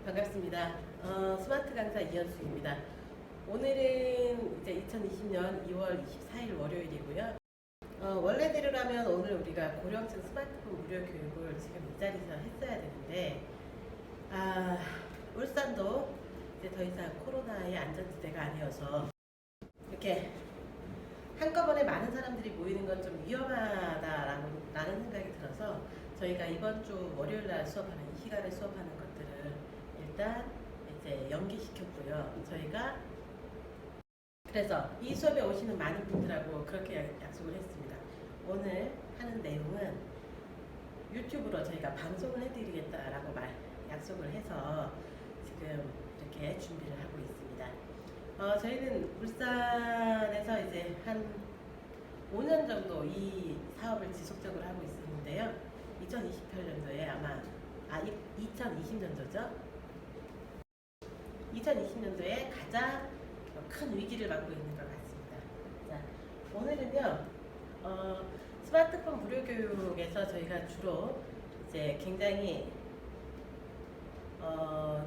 반갑습니다. 스마트 강사 이현숙입니다. 오늘은 이제 2020년 2월 24일 월요일이고요. 원래대로라면 오늘 우리가 고령층 스마트폰 무료 교육을 지금 이 자리에서 했어야 되는데, 울산도 이제 더 이상 코로나의 안전지대가 아니어서 이렇게 한꺼번에 많은 사람들이 모이는 건 좀 위험하다라는 생각이 들어서 저희가 이번 주 월요일 날 수업하는 이 시간에 수업하는 것들을 일단 이제 연기시켰고요. 저희가 그래서 이 수업에 오시는 많은 분들하고 그렇게 약속을 했습니다. 오늘 하는 내용은 유튜브로 저희가 방송을 해드리겠다라고 약속을 해서 지금 이렇게 준비를 하고 있습니다. 저희는 울산에서 이제 한 5년 정도 이 사업을 지속적으로 하고 있었는데요. 2028년도에 2020년도죠. 2020년도에 가장 큰 위기를 맞고 있는 것 같습니다. 자, 오늘은요, 스마트폰 무료 교육에서 저희가 주로 이제 굉장히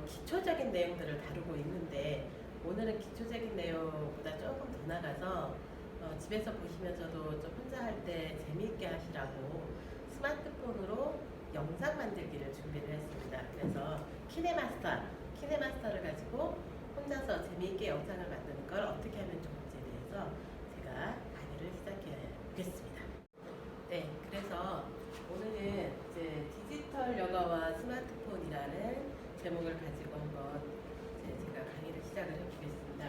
기초적인 내용들을 다루고 있는데, 오늘은 기초적인 내용보다 조금 더 나가서 집에서 보시면서도 좀 혼자 할 때 재미있게 하시라고 스마트폰으로 영상 만들기를 준비를 했습니다. 그래서 키네마스터를 가지고 혼자서 재미있게 영상을 만드는 걸 어떻게 하면 좋은지에 대해서 제가 강의를 시작해 보겠습니다. 네, 그래서 오늘은 이제 디지털 여가와 스마트폰이라는 제목을 가지고 한번 제가 강의를 시작을 해보겠습니다.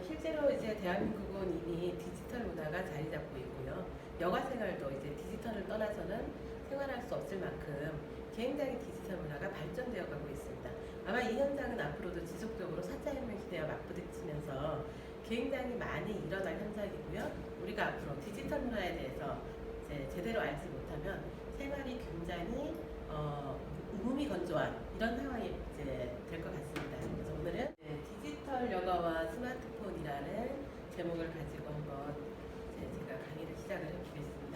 실제로 이제 대한민국은 이미 디지털 문화가 자리 잡고 있고요. 여가 생활도 이제 디지털을 떠나서는 생활할 수 없을 만큼 굉장히 디지털 문화가 발전되어 가고 있습니다. 아마 이 현상은 앞으로도 지속적으로 4차 혁명 시대와 맞부딪히면서 굉장히 많이 일어날 현상이고요. 우리가 앞으로 디지털 문화에 대해서 이제 제대로 알지 못하면 생활이 굉장히 무미 건조한 이런 상황이 이제 될 것 같습니다. 그래서 오늘은 디지털 여가와 스마트폰이라는 제목을 가지고 한번 제가 강의를 시작을 해보겠습니다.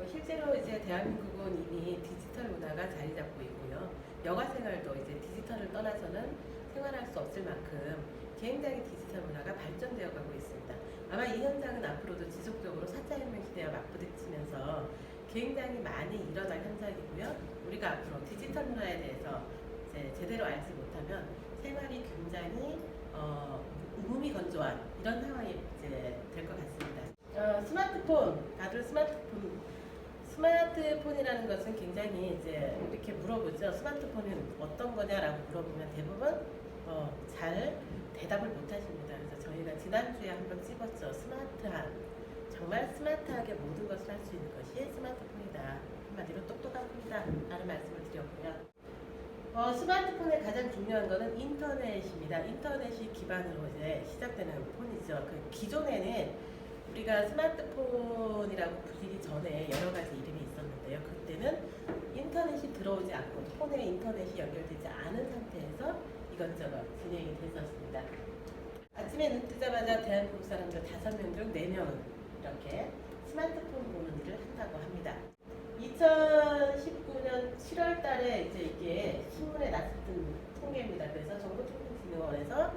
실제로 이제 대한민국은 이미 디지털 문화가 자리 잡고 있고요. 여가 생활도 이제 디지털을 떠나서는 생활할 수 없을 만큼 굉장히 디지털 문화가 발전되어 가고 있습니다. 아마 이 현상은 앞으로도 지속적으로 4차 혁명 시대와 맞부딪히면서 굉장히 많이 일어날 현상이고요. 우리가 앞으로 디지털 문화에 대해서 이제 제대로 알지 못하면 생활이 굉장히 무미 건조한 이런 상황이 이제 될 것 같습니다. 다들 스마트폰이라는 것은 굉장히 이제 이렇게 물어보죠. 스마트폰은 어떤 거냐라고 물어보면 대부분 잘 대답을 못 하십니다. 그래서 저희가 지난주에 한번 찍었죠. 정말 스마트하게 모든 것을 할 수 있는 것이 스마트폰이다. 한마디로 똑똑합니다. 라는 말씀을 드렸고요. 스마트폰의 가장 중요한 것은 인터넷입니다. 인터넷이 기반으로 이제 시작되는 폰이죠. 기존에는 우리가 스마트폰이라고 불리기 전에 여러 가지 이름이 있었는데요. 그때는 인터넷이 들어오지 않고 폰에 인터넷이 연결되지 않은 상태에서 이것저것 진행이 됐었습니다. 아침에 눈 뜨자마자 대한민국 사람들 5명 중 4명은 이렇게 스마트폰 보는 일을 한다고 합니다. 2019년 7월 달에 이제 이게 신문에 났던 통계입니다. 그래서 정보통신진흥원에서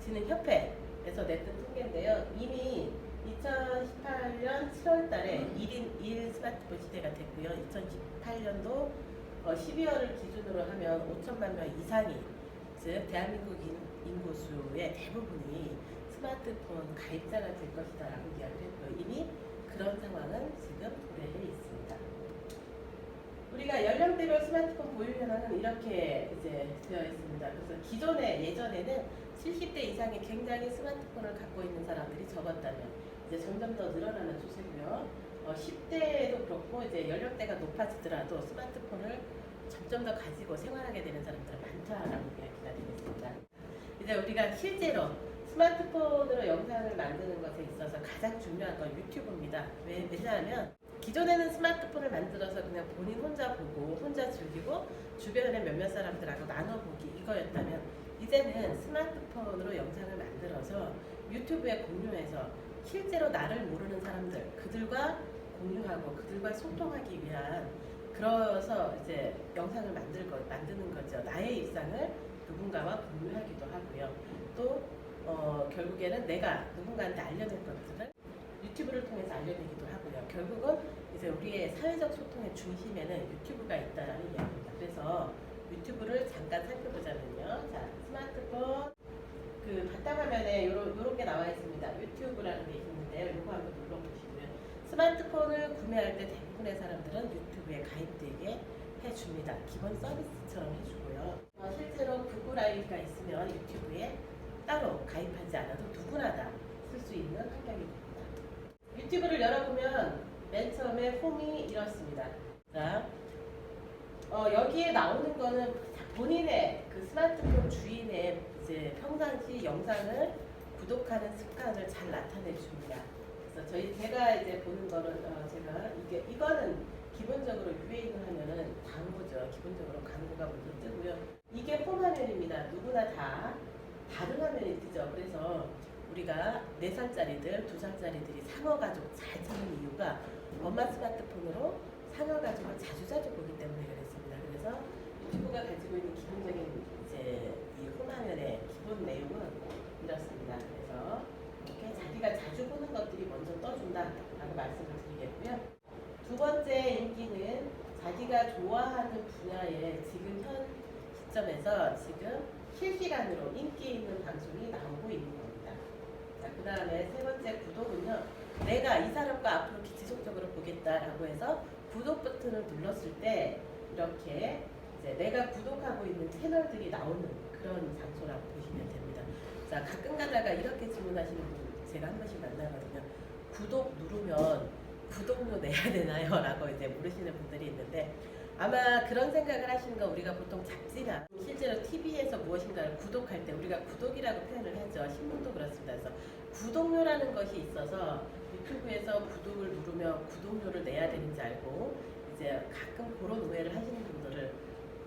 진흥협회에서 냈던 통계인데요. 이미 2018년 7월 달에 1인 1 스마트폰 시대가 됐고요. 2018년도 12월을 기준으로 하면 5천만 명 이상이, 즉 대한민국 인구수의 대부분이 스마트폰 가입자가 될 것이다 라고 이야기를 했고요. 이미 그런 상황은 지금 도래해 있습니다. 우리가 연령대별 스마트폰 보유 현황은 이렇게 이제 되어 있습니다. 그래서 예전에는 70대 이상이 굉장히 스마트폰을 갖고 있는 사람들이 적었다면 이제 점점 더 늘어나는 추세고요. 10대에도 그렇고 이제 연령대가 높아지더라도 스마트폰을 점점 더 가지고 생활하게 되는 사람들은 많다라고 이야기가 되겠습니다. 이제 우리가 실제로 스마트폰으로 영상을 만드는 것에 있어서 가장 중요한 건 유튜브입니다. 왜냐하면 기존에는 스마트폰을 만들어서 그냥 본인 혼자 보고 혼자 즐기고 주변에 몇몇 사람들하고 나눠보기 이거였다면, 이제는 스마트폰으로 영상을 만들어서 유튜브에 공유해서 실제로 나를 모르는 사람들, 그들과 공유하고 그들과 소통하기 위한, 그래서 이제 영상을 만드는 거죠. 나의 일상을 누군가와 공유하기도 하고요. 또 결국에는 내가 누군가한테 알려낼 것들을 유튜브를 통해서 알려내기도 하고요. 결국은 이제 우리의 사회적 소통의 중심에는 유튜브가 있다라는 이야기입니다. 그래서 유튜브를 잠깐 살펴보자면요. 자, 스마트폰 그 바탕화면에 요렇게 나와 있습니다. 유튜브라는 게 있는데요. 요거 한번 눌러보시면 스마트폰을 구매할 때 대부분의 사람들은 유튜브에 가입되게 해줍니다. 기본 서비스처럼 해주고요. 실제로 구글 아이디가 있으면 유튜브에 따로 가입하지 않아도 누구나 다 쓸 수 있는 환경이 됩니다. 유튜브를 열어보면 맨 처음에 홈이 이렇습니다. 자, 여기에 나오는 거는 본인의 그 스마트폰 주인의 이제 평상시 영상을 구독하는 습관을 잘 나타내 줍니다. 그래서 제가 이제 보는 거는 이거는 기본적으로 유해인을 하면은 광고죠. 기본적으로 광고가 먼저 뜨고요. 이게 홈 화면입니다. 누구나 다 다른 화면이 뜨죠. 그래서 우리가 4살짜리들, 2살짜리들이 상어가족 잘 찾는 이유가 엄마 스마트폰으로 상어가족을 자주 보기 때문에 그렇습니다. 그래서 유튜브가 가지고 있는 기본적인 이제 이 홈화면의 기본 내용은 이렇습니다. 그래서 이렇게 자기가 자주 보는 것들이 먼저 떠준다라고 말씀을 드리겠고요. 두 번째 인기는 자기가 좋아하는 분야에 지금 현 시점에서 지금 실시간으로 인기 있는 방송이 나오고 있는 겁니다. 자, 그 다음에 세 번째 구독은요. 내가 이 사람과 앞으로 지속적으로 보겠다라고 해서 구독 버튼을 눌렀을 때 이렇게 이제 내가 구독하고 있는 채널들이 나오는 그런 장소라고 보시면 됩니다. 자, 가끔 가다가 이렇게 질문하시는 분 제가 한 번씩 만나거든요. 구독 누르면 구독료 내야 되나요? 라고 이제 물으시는 분들이 있는데 아마 그런 생각을 하시는 거 우리가 보통 잡지나 실제로 TV에서 무엇인가를 구독할 때 우리가 구독이라고 표현을 하죠. 신문도 그렇습니다. 그래서 구독료라는 것이 있어서 유튜브에서 구독을 누르면 구독료를 내야 되는지 알고 이제 가끔 그런 오해를 하시는 분들을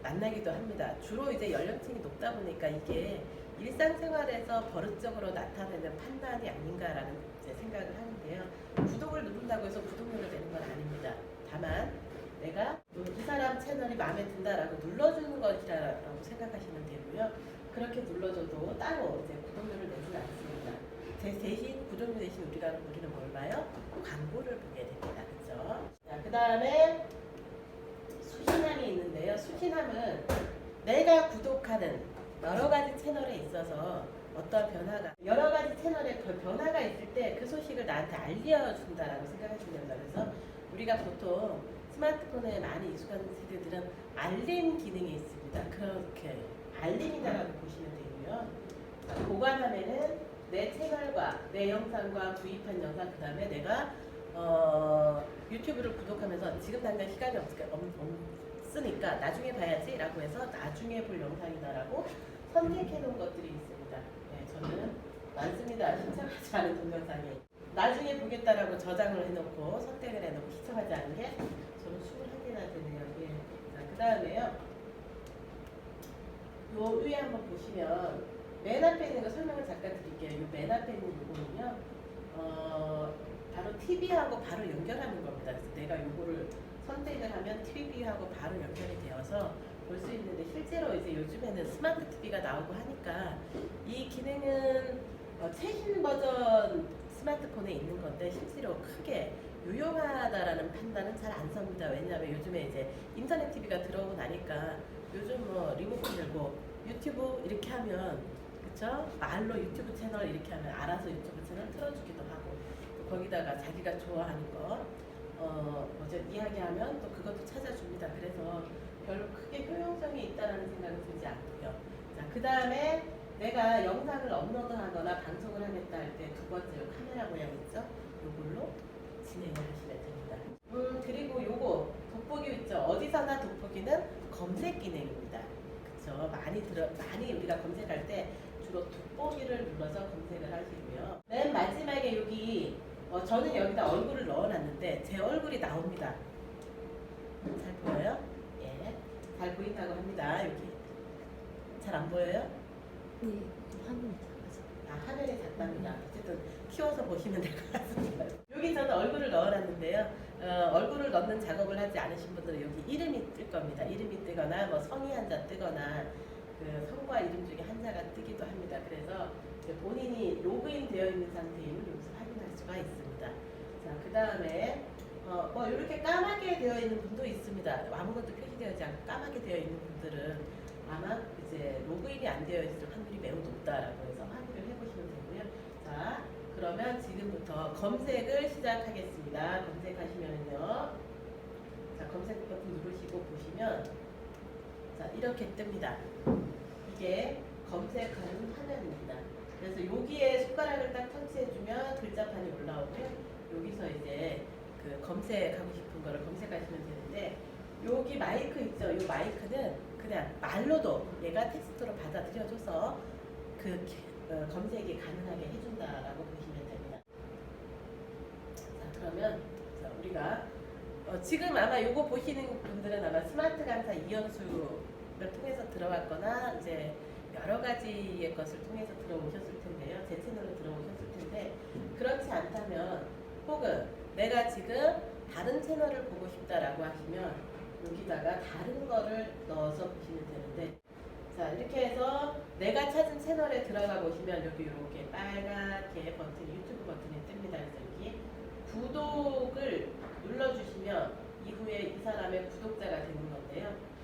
만나기도 합니다. 주로 이제 연령층이 높다 보니까 이게 일상생활에서 버릇적으로 나타내는 판단이 아닌가라는 이제 생각을 하는데요. 구독을 누른다고 해서 구독료를 내는 건 아닙니다. 다만 내가 이 사람 채널이 마음에 든다라고 눌러주는 것이라고 생각하시면 되고요. 그렇게 눌러줘도 따로 이제 구독료를 내지는 않습니다. 대신 구독료 대신 우리는 뭘 봐요? 광고를 보게 됩니다. 그렇죠? 자, 그 다음에 수신함이 있는데요. 수신함은 내가 구독하는 여러 가지 채널에 있어서 어떠한 변화가 여러 가지 채널에 변화가 있을 때 그 소식을 나한테 알려준다라고 생각하시면 됩니다. 그래서 우리가 보통 스마트폰에 많이 익숙한 세대들은 알림 기능이 있습니다. 그렇게 알림이다라고 보시면 되고요. 보관하면은 내 채널과 내 영상과 구입한 영상 그 다음에 내가 유튜브를 구독하면서 지금 당장 시간이 없으니까 나중에 봐야지 라고 해서 나중에 볼 영상이다라고 선택해 놓은 것들이 있습니다. 네, 저는 많습니다. 신청하지 않은 동영상이 나중에 보겠다라고 저장을 해놓고 선택을 해놓고 시청하지 않은 게 저는 21개나 되네요. 예. 자, 그 다음에요. 요 위에 한번 보시면 맨 앞에 있는 거 설명을 잠깐 드릴게요. 요 맨 앞에 있는 부분은요. 바로 TV하고 바로 연결하는 겁니다. 그래서 내가 요거를 선택을 하면 TV하고 바로 연결이 되어서 볼 수 있는데 실제로 이제 요즘에는 스마트 TV가 나오고 하니까 이 기능은 최신 버전 스마트폰에 있는 건데 실제로 크게 유용하다라는 판단은 잘 안 섭니다. 왜냐하면 요즘에 이제 인터넷 TV가 들어오고 나니까 요즘 뭐 리모컨 들고 유튜브 이렇게 하면 그쵸? 말로 유튜브 채널 이렇게 하면 알아서 유튜브 채널 틀어주기도 하고 또 거기다가 자기가 좋아하는 거 뭐죠? 이야기하면 또 그것도 찾아줍니다. 그래서 별로 크게 효용성이 있다라는 생각은 들지 않고요. 자, 그 다음에 내가 영상을 업로드하거나 방송을 하겠다 할 때 두 번째로 카메라 모양 있죠? 요걸로 진행을 하시면 됩니다. 그리고 요거 돋보기 있죠? 어디서나 돋보기는 검색 기능입니다. 그쵸? 많이 우리가 검색할 때 주로 돋보기를 눌러서 검색을 하시고요. 맨 마지막에 여기 저는 여기다 얼굴을 넣어놨는데 제 얼굴이 나옵니다. 잘 보여요? 예, 잘 보인다고 합니다. 여기 잘 안 보여요? 네, 화면이 작아서. 화면이 작답니다. 어쨌든 키워서 보시면 될 것 같습니다. 여기 저는 얼굴을 넣어놨는데요. 얼굴을 넣는 작업을 하지 않으신 분들은 여기 이름이 뜰 겁니다. 이름이 뜨거나 뭐 성이 한자 뜨거나 그 성과 이름 중에 한자가 뜨기도 합니다. 그래서 이제 본인이 로그인 되어 있는 상태임을 여기서 확인할 수가 있습니다. 자, 그 다음에 뭐 이렇게 까맣게 되어 있는 분도 있습니다. 아무것도 표시되지 않고 까맣게 되어 있는 분들은 아마 이제 로그인이 안 되어 있을 확률이 매우 높다라고 해서 확인을 해보시면 되고요. 자, 그러면 지금부터 검색을 시작하겠습니다. 검색하시면은요. 자, 검색 버튼 누르시고 보시면 자, 이렇게 뜹니다. 이게 검색하는 화면입니다. 그래서 여기에 손가락을 딱 터치해주면 글자판이 올라오고요. 여기서 이제 그 검색하고 싶은 거를 검색하시면 되는데 여기 마이크 있죠? 이 마이크는 그냥 말로도 얘가 텍스트로 받아들여줘서 그 검색이 가능하게 해준다라고 보시면 됩니다. 자, 그러면 자, 우리가 지금 아마 요거 보시는 분들은 아마 스마트 강사 이연수를 통해서 들어왔거나 이제 여러 가지의 것을 통해서 들어오셨을 텐데요. 제 채널로 들어오셨을 텐데 그렇지 않다면 혹은 내가 지금 다른 채널을 보고 싶다라고 하시면 여기다가 다른 거를 넣어서 보시면 되는데 자 이렇게 해서 내가 찾은 채널에 들어가 보시면 여기 이렇게 빨갛게 버튼이 유튜브 버튼이 뜹니다. 그래서 여기 구독을 눌러주시면 이후에 이 사람의 구독자가 되는 건데요.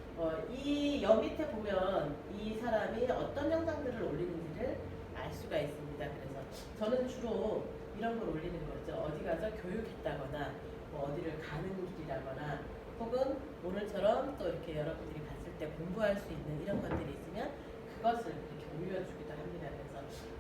이 옆 밑에 보면 이 사람이 어떤 영상들을 올리는지를 알 수가 있습니다. 그래서 저는 주로 이런 걸 올리는 거죠. 어디 가서 교육했다거나 뭐 어디를 가는 길이라거나 혹은 오늘처럼 또 이렇게 여러분들이 봤을 때 공부할 수 있는 이런 것들이 있으면 그것을 이렇게 올려주기도 합니다.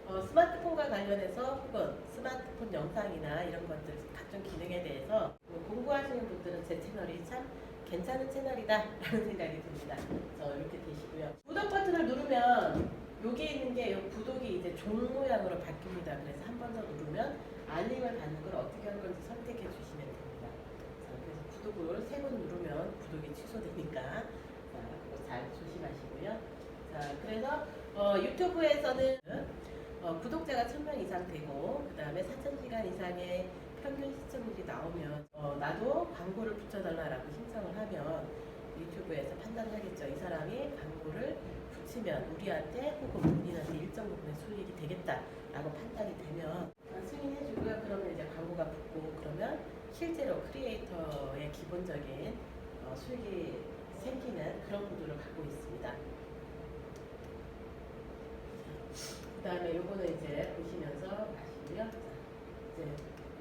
그래서 스마트폰과 관련해서 혹은 스마트폰 영상이나 이런 것들 각종 기능에 대해서 공부하시는 분들은 제 채널이 참 괜찮은 채널이다 라는 생각이 듭니다. 그래서 이렇게 되시고요. 구독 버튼을 누르면 여기 있는 게 구독이 이제 종 모양으로 바뀝니다. 그래서 한 번 더 누르면 알림을 받는 걸 어떻게 할 건지 선택해 주시면 됩니다. 자, 그래서 구독을 3번 누르면 구독이 취소되니까 자, 그거 잘 조심하시고요. 자, 그래서 유튜브에서는 구독자가 1000명 이상 되고 그 다음에 4000시간 이상의 평균 시청률이 나오면 나도 광고를 붙여달라고 신청을 하면 유튜브에서 판단을 하겠죠. 이 사람이 광고를 붙이면 우리한테 혹은 본인한테 일정 부분의 수익이 되겠다라고 판단이 되면 승인해주고요. 그러면 이제 광고가 붙고 그러면 실제로 크리에이터의 기본적인 수익이 생기는 그런 구도를 갖고 있습니다. 그 다음에 요거는 이제 보시면서 가시고요. 이제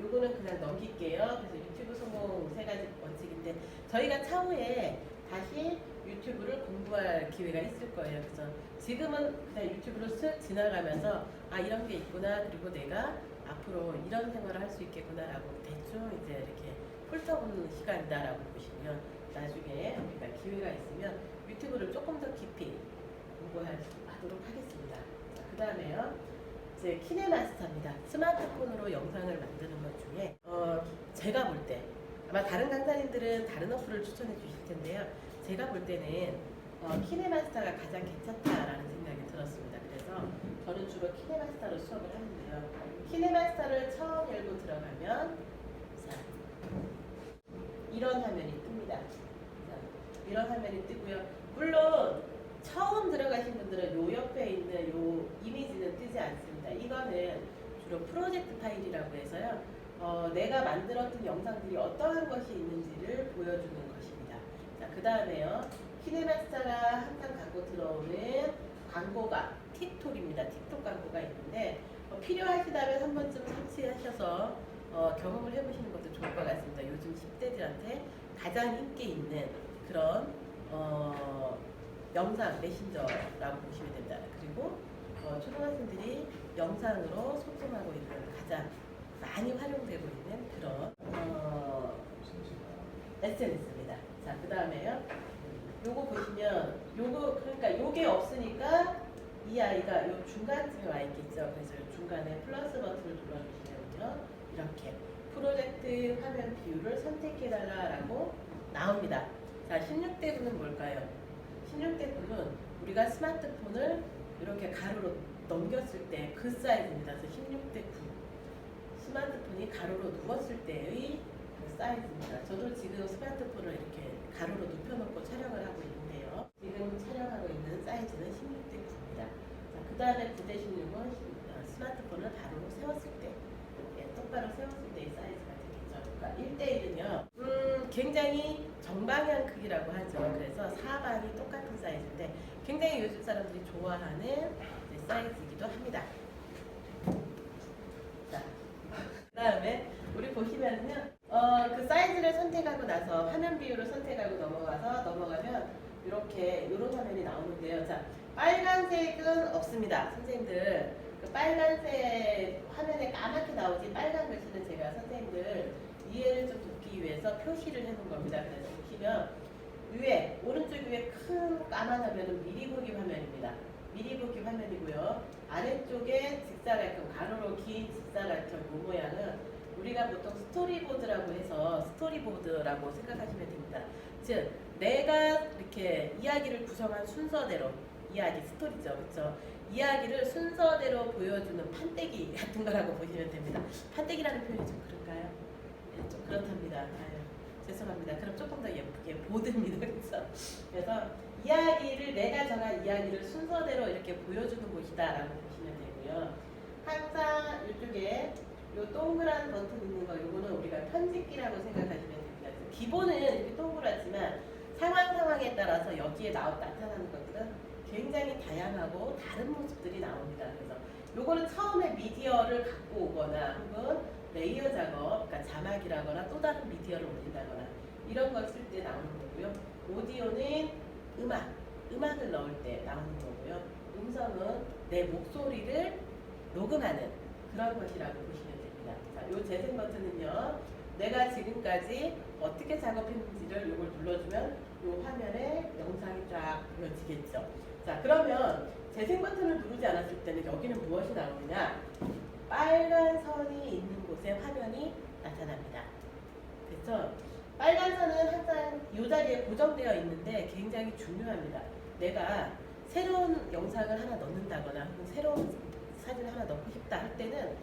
요거는 그냥 넘길게요. 그래서 유튜브 성공 3가지 원칙인데 저희가 차후에 다시 유튜브를 공부할 기회가 있을 거예요. 그래서 지금은 그냥 유튜브로 쓱 지나가면서 아 이런 게 있구나 그리고 내가 앞으로 이런 생활을 할 수 있겠구나라고 대충 이제 이렇게 훑어보는 시간이다라고 보시고요. 나중에 우리가 기회가 있으면 유튜브를 조금 더 깊이 공부하도록 하겠습니다. 그 다음에요. 이제 키네마스터입니다. 스마트폰으로 영상을 만드는 것 중에 제가 볼 때 아마 다른 강사님들은 다른 어플을 추천해 주실 텐데요. 제가 볼 때는 키네마스터가 가장 괜찮다라는 생각이 들었습니다. 그래서 저는 주로 키네마스터로 수업을 하는데요. 키네마스터를 처음 열고 들어가면 자, 이런 화면이 뜹니다. 자, 이런 화면이 뜨고요. 물론 처음 들어가신 분들은 요 옆에 있는 요 이미지는 뜨지 않습니다. 이거는 주로 프로젝트 파일이라고 해서요. 내가 만들었던 영상들이 어떠한 것이 있는지를 보여주는 것입니다. 자, 그 다음에요. 키네마스터가 항상 갖고 들어오는 광고가 틱톡입니다. 틱톡 광고가 있는데 필요하시다면 한 번쯤 설치하셔서 경험을 해보시는 것도 좋을 것 같습니다. 요즘 10대들한테 가장 인기 있는 그런 영상 메신저라고 보시면 됩니다. 그리고 초등학생들이 영상으로 소통하고 있는 가장 많이 활용되고 있는 그런 SNS입니다. 자, 그 다음에요. 요거 보시면 그러니까 요게 없으니까 이 아이가 요 중간쯤에 와 있겠죠. 그래서 요 중간에 플러스 버튼을 눌러주시면요. 이렇게 프로젝트 화면 비율을 선택해달라고 나옵니다. 자, 16대 9는 뭘까요? 16대 9는 우리가 스마트폰을 이렇게 가로로 넘겼을 때 그 사이즈입니다. 그래서 16대 9. 스마트폰이 가로로 누웠을 때의 그 사이즈입니다. 저도 지금 스마트폰을 이렇게 가로로 눕혀놓고 촬영을 하고 있는데요. 지금 촬영하고 있는 사이즈는 16대 다음에 9-16은 스마트폰을 바로 세웠을 때, 똑바로 세웠을 때의 사이즈가 되겠죠. 그러니까 1대1은요, 굉장히 정방향 크기라고 하죠. 그래서 사방이 똑같은 사이즈인데 굉장히 요즘 사람들이 좋아하는 사이즈이기도 합니다. 자, 그 다음에 우리 보시면요, 그 사이즈를 선택하고 나서 화면 비율을 선택하고 넘어가면 이렇게 이런 화면이 나오는데요. 자, 빨간색은 없습니다. 선생님들 그 빨간색 화면에 까맣게 나오지 빨간 글씨는 제가 선생님들 이해를 좀 돕기 위해서 표시를 해놓은 겁니다. 그래서 보시면 위에 오른쪽 위에 큰 까만 화면은 미리 보기 화면입니다. 미리 보기 화면이고요. 아래쪽에 직사각형 가로로 긴 직사각형 이 모양은 우리가 보통 스토리보드라고 해서 스토리보드라고 생각하시면 됩니다. 즉 내가 이렇게 이야기를 구성한 순서대로 이야기 스토리죠, 그렇죠? 이야기를 순서대로 보여주는 판때기 같은 거라고 보시면 됩니다. 판때기라는 표현이 좀 그런가요? 네, 좀 그렇답니다. 아유, 죄송합니다. 그럼 조금 더 예쁘게 보드입니다, 그렇죠? 그래서 이야기를 내가 정한 이야기를 순서대로 이렇게 보여주는 곳이다라고 보시면 되고요. 항상 이쪽에 요 동그란 버튼 있는 거 요거는 우리가 편집기라고 생각하시면 됩니다. 기본은 이렇게 동그랗지만 상황에 따라서 여기에 나타나는 것들은 굉장히 다양하고 다른 모습들이 나옵니다. 그래서 요거는 처음에 미디어를 갖고 오거나 혹은 레이어 작업, 그러니까 자막이라거나 또 다른 미디어를 올린다거나 이런 걸 쓸 때 나오는 거고요. 오디오는 음악을 넣을 때 나오는 거고요. 음성은 내 목소리를 녹음하는 그런 것이라고 보시면 됩니다. 자, 요 재생 버튼은요, 내가 지금까지 어떻게 작업했는지를 요걸 눌러주면 요 화면에 영상이 쫙 보여지겠죠. 자, 그러면 재생 버튼을 누르지 않았을 때는 여기는 무엇이 나오느냐? 빨간 선이 있는 곳에 화면이 나타납니다. 그래서 빨간 선은 항상 이 자리에 고정되어 있는데 굉장히 중요합니다. 내가 새로운 영상을 하나 넣는다거나 혹은 새로운 사진을 하나 넣고 싶다 할 때는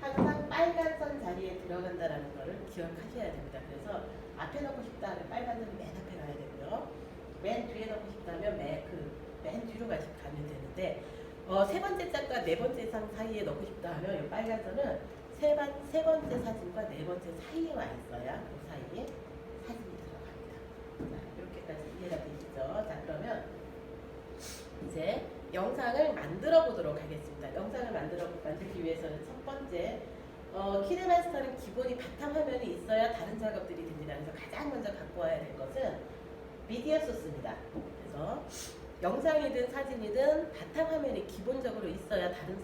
항상 빨간 선 자리에 들어간다라는 것을 기억하셔야 됩니다. 그래서 앞에 넣고 싶다 하면 빨간 선이 맨 앞에 가야 되고요. 맨 뒤에 넣고 싶다면 맨 뒤로 가면 되는데 세 번째 짝과 네 번째 상 사이에 넣고 싶다 하면 이 빨간 선은 세 번째 사진과 네 번째 사이에 와 있어야 그 사이에 사진이 들어갑니다. 자, 이렇게까지 이해가 되시죠? 자, 그러면 이제 영상을 만들어 보도록 하겠습니다. 영상을 만들기 위해서는 첫 번째 키네마스터는 기본이 바탕화면이 있어야 다른 작업들이 됩니다. 그래서 가장 먼저 갖고 와야 될 것은 미디어 소스입니다. 그래서 영상이든 사진이든 바탕화면이 기본적으로 있어야 다른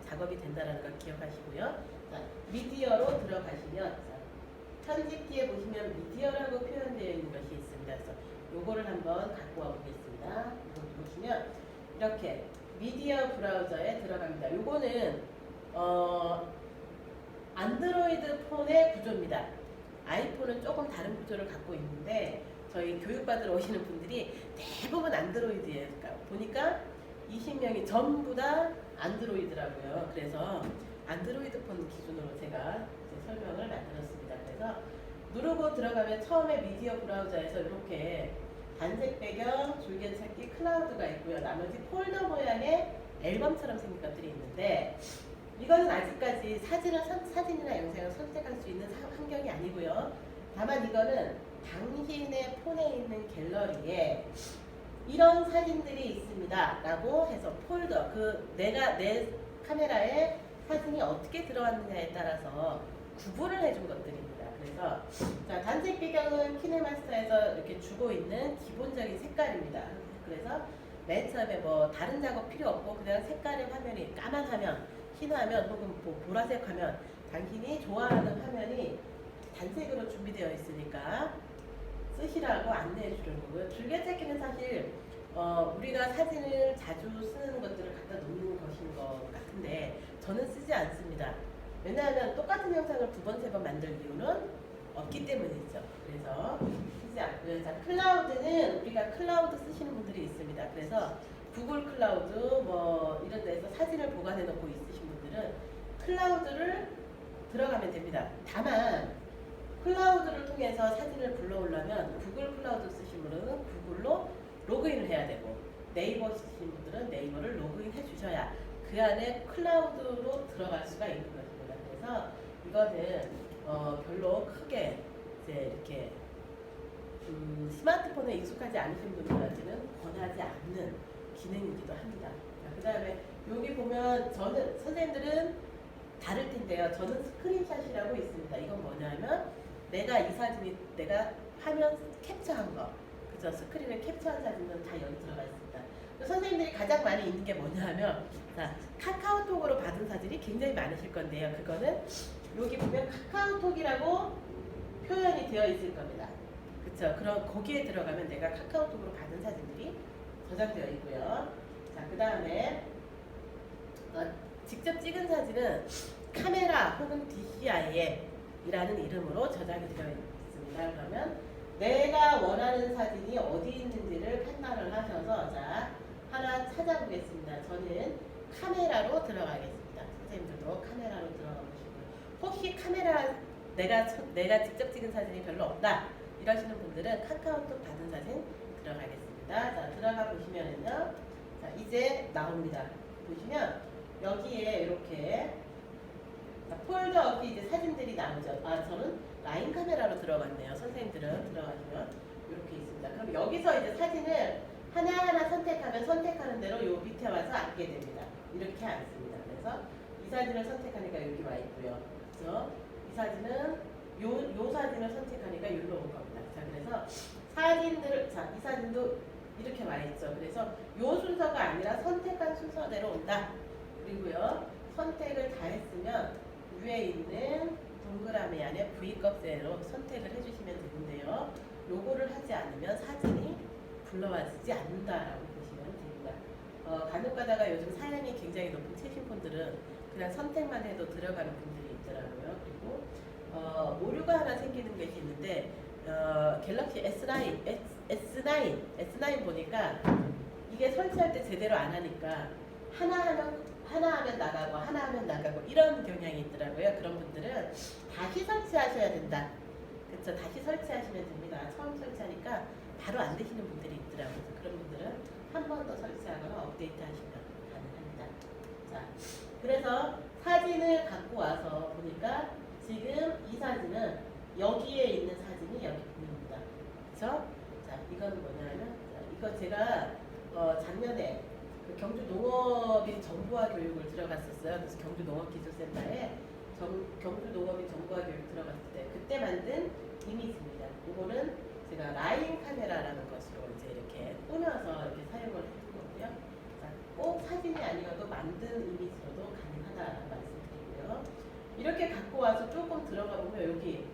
작업이 된다는 걸 기억하시고요. 자, 미디어로 들어가시면 자, 편집기에 보시면 미디어라고 표현되어 있는 것이 있습니다. 그래서 요거를 한번 갖고 와 보겠습니다. 이거 누르시면 이렇게 미디어 브라우저에 들어갑니다. 요거는 안드로이드 폰의 구조입니다. 아이폰은 조금 다른 구조를 갖고 있는데 저희 교육받으러 오시는 분들이 대부분 안드로이드예요. 그러니까 보니까 20명이 전부 다 안드로이드라고요. 그래서 안드로이드 폰 기준으로 제가 이제 설명을 만들었습니다. 그래서 누르고 들어가면 처음에 미디어 브라우저에서 이렇게 단색 배경, 줄기찾기, 클라우드가 있고요. 나머지 폴더 모양의 앨범처럼 생긴 것들이 있는데 이거는 아직까지 사진이나 영상을 선택할 수 있는 환경이 아니고요. 다만 이거는 당신의 폰에 있는 갤러리에 이런 사진들이 있습니다 라고 해서 폴더, 내가 내 카메라에 사진이 어떻게 들어왔느냐에 따라서 구분을 해준 것들입니다. 그래서 자, 단색 배경은 키네마스터에서 이렇게 주고 있는 기본적인 색깔입니다. 그래서 맨 처음에 뭐 다른 작업 필요 없고 그냥 색깔의 화면이 까만 화면, 흰 화면 혹은 뭐 보라색 화면, 당신이 좋아하는 화면이 단색으로 준비되어 있으니까 쓰시라고 안내해 주는 거고요. 줄기찾기는 사실 우리가 사진을 자주 쓰는 것들을 갖다 놓는 것인 것 같은데 저는 쓰지 않습니다. 왜냐하면 똑같은 영상을 두 번, 세 번 만들 이유는 없기 때문이죠. 그래서 쓰지 않고요. 자, 클라우드는 우리가 클라우드 쓰시는 분들이 있습니다. 그래서 구글 클라우드 뭐 이런 데서 사진을 보관해 놓고 있으신 분들은 클라우드를 들어가면 됩니다. 다만 클라우드를 통해서 사진을 불러오려면 구글 클라우드 쓰신 분은 구글로 로그인을 해야 되고 네이버 쓰시는 분들은 네이버를 로그인해 주셔야 그 안에 클라우드로 들어갈 수가 있는 것입니다. 그래서 이거는 별로 크게 이제 이렇게 스마트폰에 익숙하지 않으신 분들한테는 권하지 않는 기능이기도 합니다. 그 다음에 여기 보면 저는 선생님들은 다를 텐데요. 저는 스크린샷이라고 있습니다. 이건 뭐냐면 내가 이 사진이 내가 화면 캡처한 거, 그죠? 스크린에 캡처한 사진은 다 여기 들어가 있습니다. 선생님들이 가장 많이 있는 게 뭐냐면 자, 카카오톡으로 받은 사진이 굉장히 많으실 건데요. 그거는 여기 보면 카카오톡이라고 표현이 되어 있을 겁니다. 그쵸? 그럼 거기에 들어가면 내가 카카오톡으로 받은 사진들이 저장되어 있고요. 자, 그 다음에 직접 찍은 사진은 카메라 혹은 DCIM 이라는 이름으로 저장이 되어 있습니다. 그러면 내가 원하는 사진이 어디 있는지를 판단을 하셔서 자, 하나 찾아보겠습니다. 저는 카메라로 들어가겠습니다. 선생님들도 카메라로 들어가 보시고요. 혹시 카메라 내가 직접 찍은 사진이 별로 없다 이러시는 분들은 카카오톡 받은 사진 들어가겠습니다. 자, 들어가 보시면은요. 자, 이제 나옵니다. 보시면 여기에 이렇게 자, 폴더 없이 이제 사진들이 나오죠. 아, 저는 라인 카메라로 들어갔네요. 선생님들은 들어가시면 이렇게 있습니다. 그럼 여기서 이제 사진을 하나하나 선택하면 선택하는 대로 요 밑에 와서 앉게 됩니다. 이렇게 앉습니다. 그래서 이 사진을 선택하니까 여기 와 있고요. 그래서 이 사진은 요 사진을 선택하니까 여기로 온 겁니다. 자, 그래서 사진들을 자, 이 사진도 이렇게 와 있죠. 그래서 요 순서가 아니라 선택한 순서대로 온다. 그리고요. 선택을 다 했으면 위에 있는 동그라미 안에 V컵 셀로 선택을 해주시면 되는데요. 요거를 하지 않으면 사진이 불러와지지 않는다라고 보시면 됩니다. 간혹 가다가 요즘 사양이 굉장히 높은 최신 폰들은 그냥 선택만 해도 들어가는 분들이 있더라고요. 그리고 오류가 하나 생기는 것이 있는데 갤럭시 S9 보니까 이게 설치할 때 제대로 안 하니까 하나 하면 나가고 하나 하면 나가고 이런 경향이 있더라고요. 그런 분들은 다시 설치하셔야 된다. 그렇죠? 다시 설치하시면 됩니다. 처음 설치하니까 바로 안 되시는 분들이 있더라고요. 그런 분들은 한 번 더 설치하거나 업데이트 하시면 가능합니다. 자, 그래서 사진을 갖고 와서 보니까 지금 이 사진은 여기에 있는 사진이 여기 보입니다. 그렇죠? 자, 이건 뭐냐면 이거 제가 작년에 그 경주 농업인 정보화 교육을 들어갔었어요. 그래서 경주 농업기술센터에 경주 농업인 정보화 교육 들어갔을 때 그때 만든 이미지입니다. 이거는 제가 라인 카메라라는 것으로 이제 이렇게 꾸며서 이렇게 사용을 했거든요. 자, 꼭 사진이 아니어도 만든 이미지로도 가능하다라는 말씀드리고요. 이렇게 갖고 와서 조금 들어가 보면 여기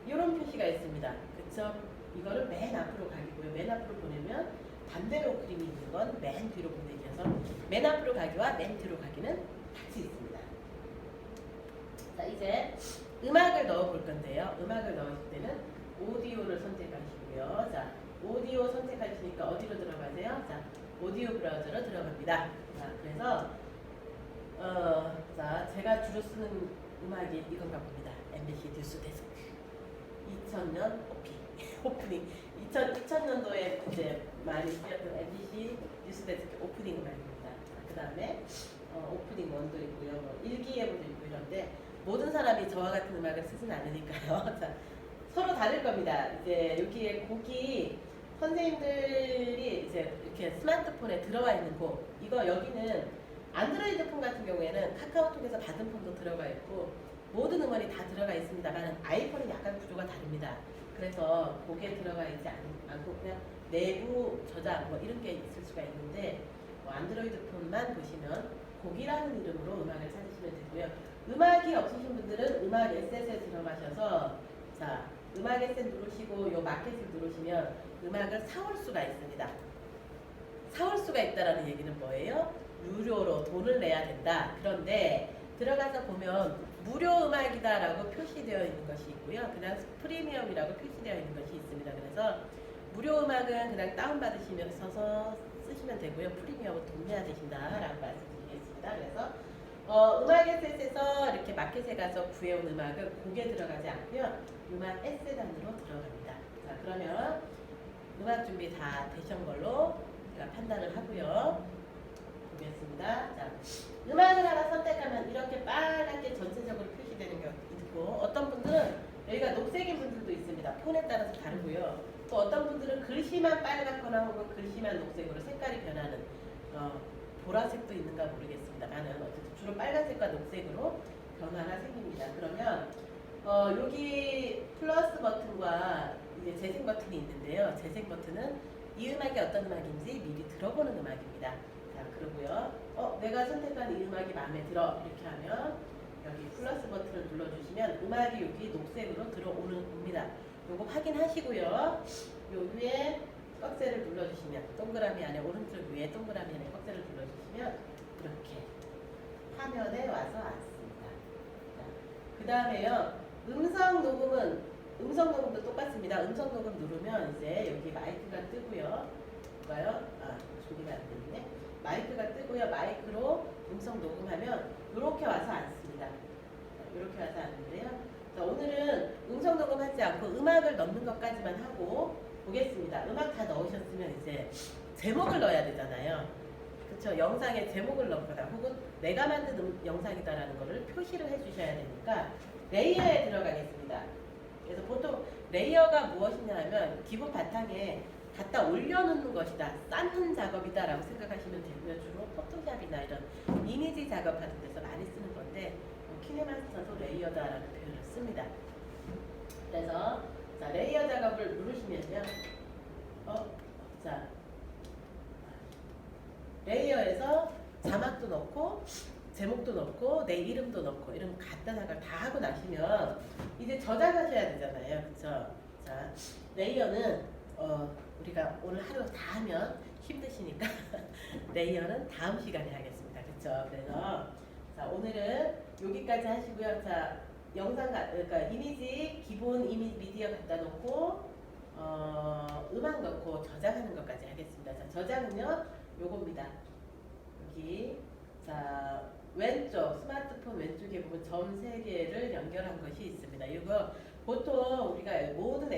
이런 표시가 있습니다. 그쵸? 이거는 맨 앞으로 가기고요. 맨 앞으로 보내면 반대로 그림이 있는 건 맨 뒤로 보내기여서 맨 앞으로 가기와 맨 뒤로 가기는 같이 있습니다. 자, 이제 음악을 넣어 볼 건데요. 음악을 넣으실 때는 오디오를 선택하시고요. 자, 오디오 선택하시니까 어디로 들어가세요? 자, 오디오 브라우저로 들어갑니다. 자, 그래서 자, 제가 주로 쓰는 음악이 이건가 봅니다. MBC 뉴스 데스크 2000년 오프닝 2000년도에 이제 많이 쓰였던 MBC 뉴스데스크 오프닝 음악입니다. 그 다음에 오프닝 원도 있고요, 뭐 일기예보도 있고 이런데 모든 사람이 저와 같은 음악을 쓰진 않으니까요. 자, 서로 다를 겁니다. 이제 여기에 곡이 선생님들이 이제 이렇게 스마트폰에 들어와 있는 곡, 이거 여기는 안드로이드 폰 같은 경우에는 카카오톡에서 받은 폰도 들어가 있고 모든 음원이 다 들어가 있습니다만 아이폰은 약간 구조가 다릅니다. 그래서 곡에 들어가 있지 않고 그냥 내부 저장 뭐 이런 게 있을 수가 있는데 안드로이드 폰만 보시면 곡이라는 이름으로 음악을 찾으시면 되고요. 음악이 없으신 분들은 음악 에셋에 들어가셔서 자, 음악 에셋 누르시고 요 마켓을 누르시면 음악을 사올 수가 있습니다. 사올 수가 있다라는 얘기는 뭐예요? 유료로 돈을 내야 된다. 그런데 들어가서 보면 무료 음악이다라고 표시되어 있는 것이 있고요. 그냥 프리미엄이라고 표시되어 있는 것이 있습니다. 그래서 무료 음악은 그냥 다운받으시면서 쓰시면 되고요. 프리미엄은 돈 내야 되신다라고 말씀드리겠습니다. 그래서 음악 에셋에서 이렇게 마켓에 가서 구해온 음악은 곡에 들어가지 않고요. 음악 에셋 안으로 들어갑니다. 자, 그러면 음악 준비 다 되신 걸로 제가 판단을 하고요. 보겠습니다. 자, 음악을 하나 선택하면 이렇게 빨갛게 전체적으로 표시되는 경우도 있고, 어떤 분들은 여기가 녹색인 분들도 있습니다. 폰에 따라서 다르고요. 또 어떤 분들은 글씨만 빨갛거나 혹은 글씨만 녹색으로 색깔이 변하는 보라색도 있는가 모르겠습니다만은 어쨌든 주로 빨간색과 녹색으로 변화가 생깁니다. 그러면 여기 플러스 버튼과 이제 재생 버튼이 있는데요. 재생 버튼은 이 음악이 어떤 음악인지 미리 들어보는 음악입니다. 자, 그러고요. 내가 선택한 이 음악이 마음에 들어 이렇게 하면 여기 플러스 버튼을 눌러주시면 음악이 여기 녹색으로 들어오는 겁니다. 요거 확인하시고요. 요 위에 꺽쇠를 눌러주시면 동그라미 안에 오른쪽 위에 동그라미 안에 꺽쇠를 눌러주시면 이렇게 화면에 와서 앉습니다. 그 다음에요. 음성 녹음도 똑같습니다. 음성 녹음 누르면 이제 여기 마이크가 뜨고요. 볼까요? 준비가 안 되는데 마이크가 뜨고요. 마이크로 음성 녹음하면 이렇게 와서 앉습니다. 이렇게 와서 앉는데요. 자, 오늘은 음성 녹음하지 않고 음악을 넣는 것까지만 하고 보겠습니다. 음악 다 넣으셨으면 이제 제목을 넣어야 되잖아요. 그렇죠? 영상에 제목을 넣거나 혹은 내가 만든 영상이다라는 것을 표시를 해주셔야 되니까 레이어에 들어가겠습니다. 그래서 보통 레이어가 무엇이냐 하면 기본 바탕에 갖다 올려놓는 것이다, 쌓는 작업이다라고 생각하시면 되고요. 주로 포토샵이나 이런 이미지 작업하는 데서 많이 쓰는 건데 키네마스터도 레이어다라는 표현을 씁니다. 그래서 자, 레이어 작업을 누르시면요. 자, 레이어에서 자막도 넣고 제목도 넣고 내 이름도 넣고 이런 간단한 걸 다 하고 나시면 이제 저장하셔야 되잖아요. 그쵸? 자, 레이어는 우리가 오늘 하루 다 하면 힘드시니까 레이어는 다음 시간에 하겠습니다. 그쵸? 그래서 자, 오늘은 여기까지 하시고요. 자, 그러니까 이미지 기본 이미지 미디어 갖다 놓고 음악 넣고 저장하는 것까지 하겠습니다. 자, 저장은요 요겁니다. 여기 자, 왼쪽 스마트폰 왼쪽에 보면 점 3개를 연결한 것이 있습니다. 이거 보통 우리가 모든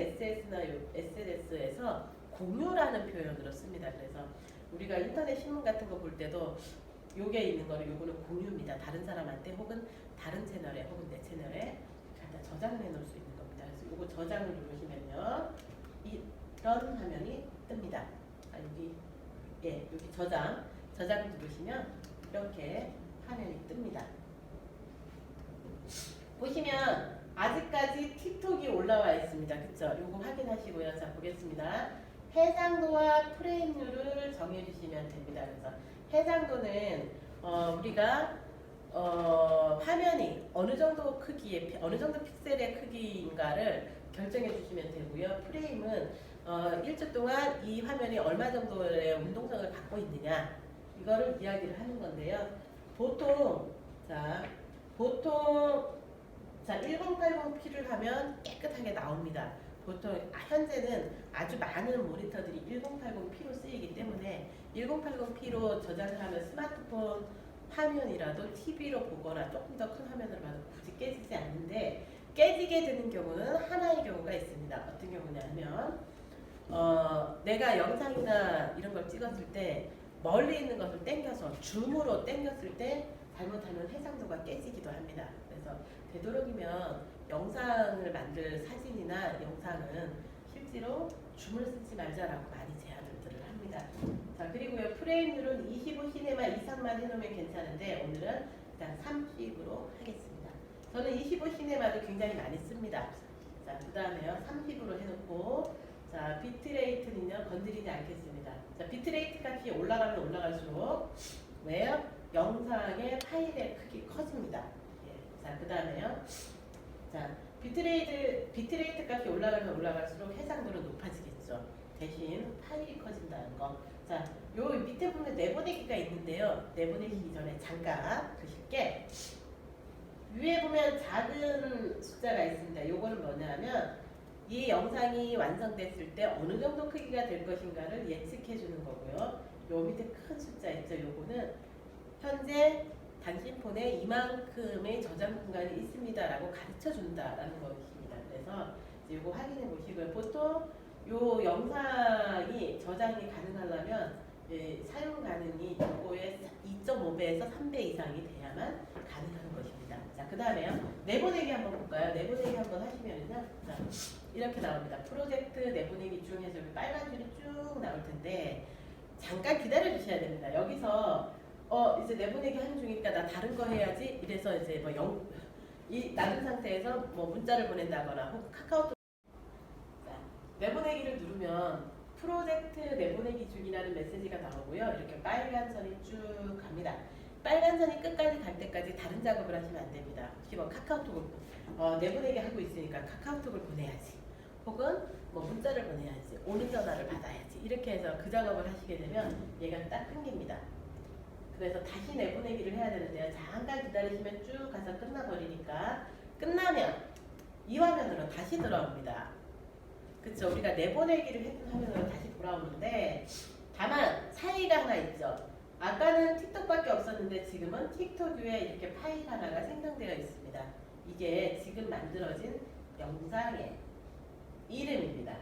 SNS에서 공유라는 표현으로 씁니다. 그래서 우리가 인터넷 신문 같은 거 볼 때도 요게 있는 거는 요거는 공유입니다. 다른 사람한테 혹은 다른 채널에 혹은 내 채널에 갖다 저장해 놓을 수 있는 겁니다. 그래서 요거 저장을 누르시면요. 이런 화면이 뜹니다. 여기 저장을 누르시면 이렇게 화면이 뜹니다. 보시면 아직까지 틱톡이 올라와 있습니다. 그쵸? 요거 확인하시고요. 자, 보겠습니다. 해상도와 프레임률을 정해주시면 됩니다. 그래서 해상도는 우리가 화면이 어느 정도 크기의 어느 정도 픽셀의 크기인가를 결정해 주시면 되고요. 프레임은 일주 동안 이 화면이 얼마 정도의 운동성을 갖고 있느냐 이거를 이야기를 하는 건데요. 보통 1080p를 하면 깨끗하게 나옵니다. 보통 현재는 아주 많은 모니터들이 1080p로 쓰이기 때문에 1080p로 저장을 하면 스마트폰 화면이라도 TV로 보거나 조금 더 큰 화면으로 봐도 굳이 깨지지 않는데 깨지게 되는 경우는 하나의 경우가 있습니다. 어떤 경우냐 하면 내가 영상이나 이런 걸 찍었을 때 멀리 있는 것을 당겨서 줌으로 당겼을 때 잘못하면 해상도가 깨지기도 합니다. 그래서 되도록이면 영상을 만들 사진이나 영상은 실제로 줌을 쓰지 말자라고 많이 제안들을 합니다. 자, 그리고요 프레임률은 25시네마 이상만 해놓으면 괜찮은데 오늘은 일단 30으로 하겠습니다. 저는 25시네마도 굉장히 많이 씁니다. 자, 그 다음에요 30으로 해놓고 자, 비트레이트는요 건드리지 않겠습니다. 자, 비트레이트 값이 올라가면 올라갈수록 왜요? 영상의 파일의 크기 커집니다. 자, 그 다음에요. 자, 비트레이트 값이 올라가면 올라갈수록 해상도는 높아지겠죠. 대신 파일이 커진다는 거. 자, 요 밑에 보면 내보내기가 있는데요. 내보내기 전에 잠깐 보실게. 위에 보면 작은 숫자가 있습니다. 요거는 뭐냐면 이 영상이 완성됐을 때 어느 정도 크기가 될 것인가를 예측해 주는 거고요. 요 밑에 큰 숫자 있죠. 요거는 현재 당신 폰에 이만큼의 저장 공간이 있습니다라고 가르쳐 준다라는 것입니다. 그래서 이거 확인해 보시고요. 보통 요 영상이 저장이 가능하려면 사용 가능이 요거의 2.5배에서 3배 이상이 돼야만 가능한 것입니다. 자, 그 다음에요. 내보내기 한번 볼까요? 내보내기 한번 하시면은요. 자, 이렇게 나옵니다. 프로젝트 내보내기 중에서 여기 빨간 줄이 쭉 나올 텐데 잠깐 기다려 주셔야 됩니다. 여기서 이제 내보내기 하는 중이니까 나 다른 거 해야지. 이래서 이제 이 낮은 상태에서 뭐 문자를 보낸다거나 혹은 카카오톡 자, 내보내기를 누르면 프로젝트 내보내기 중이라는 메시지가 나오고요. 이렇게 빨간 선이 쭉 갑니다. 빨간 선이 끝까지 갈 때까지 다른 작업을 하시면 안 됩니다. 혹시 뭐 카카오톡을 내보내기 하고 있으니까 카카오톡을 보내야지. 혹은 뭐 문자를 보내야지. 오는 전화를 받아야지. 이렇게 해서 그 작업을 하시게 되면 얘가 딱 끊깁니다. 그래서 다시 내보내기를 해야 되는데요. 잠깐 기다리시면 쭉 가서 끝나버리니까 끝나면 이 화면으로 다시 돌아옵니다. 그쵸? 우리가 내보내기를 했던 화면으로 다시 돌아오는데 다만 차이가 하나 있죠. 아까는 틱톡밖에 없었는데 지금은 틱톡 위에 이렇게 파일 하나가 생성되어 있습니다. 이게 지금 만들어진 영상의 이름입니다.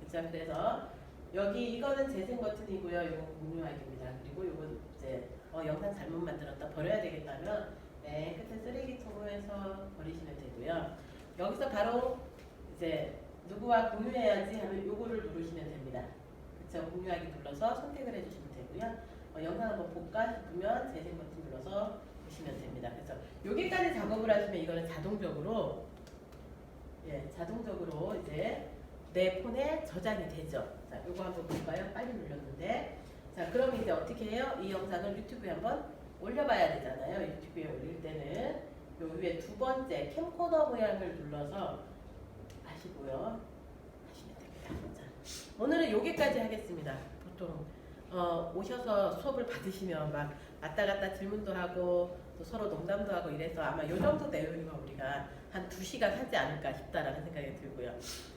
그쵸? 그래서 여기 이거는 재생 버튼이고요. 이건 공유하기입니다. 그리고 이건 이제 영상 잘못 만들었다 버려야 되겠다면 끝에 쓰레기통으로 해서 버리시면 되고요. 여기서 바로 이제 누구와 공유해야지 하면 요거를 누르시면 됩니다. 그쵸? 공유하기 눌러서 선택을 해주시면 되고요. 영상 한번 볼까 싶으면 재생 버튼 눌러서 보시면 됩니다. 그래서 여기까지 작업을 하시면 이거는 자동적으로 자동적으로 이제 내 폰에 저장이 되죠. 자, 요거 한번 볼까요? 빨리 눌렀는데. 자, 그럼 이제 어떻게 해요? 이 영상을 유튜브에 한번 올려봐야 되잖아요. 유튜브에 올릴 때는 요 위에 두 번째 캠코더 모양을 눌러서 하시고요. 하시면 됩니다. 자, 오늘은 여기까지 하겠습니다. 보통 오셔서 수업을 받으시면 막 왔다 갔다 질문도 하고 또 서로 농담도 하고 이래서 아마 요 정도 내용이면 우리가 한 2시간 하지 않을까 싶다라는 생각이 들고요.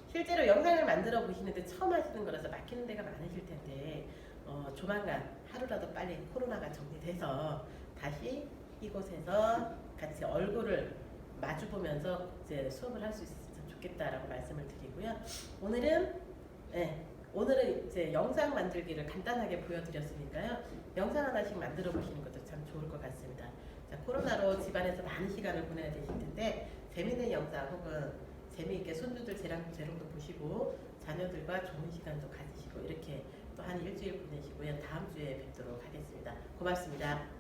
실제로 영상을 만들어 보시는데 처음 하시는 거라서 막히는 데가 많으실 텐데 조만간 하루라도 빨리 코로나가 정리돼서 다시 이곳에서 같이 얼굴을 마주 보면서 이제 수업을 할 수 있으면 좋겠다라고 말씀을 드리고요. 오늘은 이제 영상 만들기를 간단하게 보여드렸으니까요. 영상 하나씩 만들어 보시는 것도 참 좋을 것 같습니다. 자, 코로나로 집안에서 많은 시간을 보내야 되실 텐데 재미있는 영상 혹은 재미있게 손주들 재롱도 보시고 자녀들과 좋은 시간도 가지시고 이렇게 또 한 일주일 보내시고요. 다음 주에 뵙도록 하겠습니다. 고맙습니다.